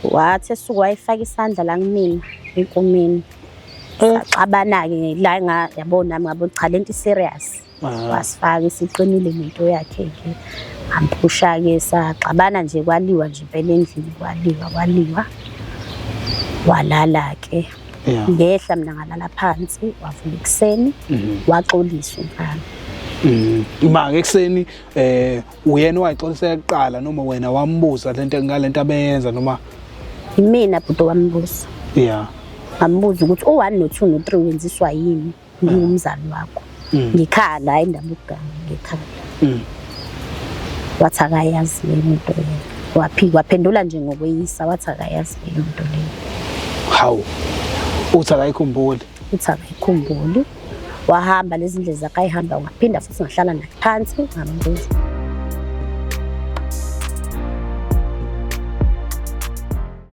Wathi esuka wayifaka isandla la kumina enkomeni. Saxabana-ke la yabona nami ngabona cha lento serious. Wasifaka isiqinile lento yakhe-ke. Amphusha-ke saxabana nje kwaliwa nje impela endlini kwaliwa. Walala-ke. Ngehla mina ngalala phansi, wavuka ekuseni, waxoliswa umfana. Ima-ke ekuseni uyena owayixolisa kuqala noma wena wambuza ngalento abeyenza noma? Imina bhuti wambuza. Ngambuza ukuthi u-1 no-2 no-3 wenziswa yini, ngingumzali wakho. Ngikhala hayi indaba yokuganga ngikhala. Wathi akayazi leyo nto leyo. Waphendula nje ngokweyisa wathi akayazi leyo nto leyo. Hawu. Uthi akayikhumbuli? Uthi akayikhumbuli. Wahamba lezi ndlela zakhe ayihamba ngaphinda futhi ngahlala naye phansi ngambuza.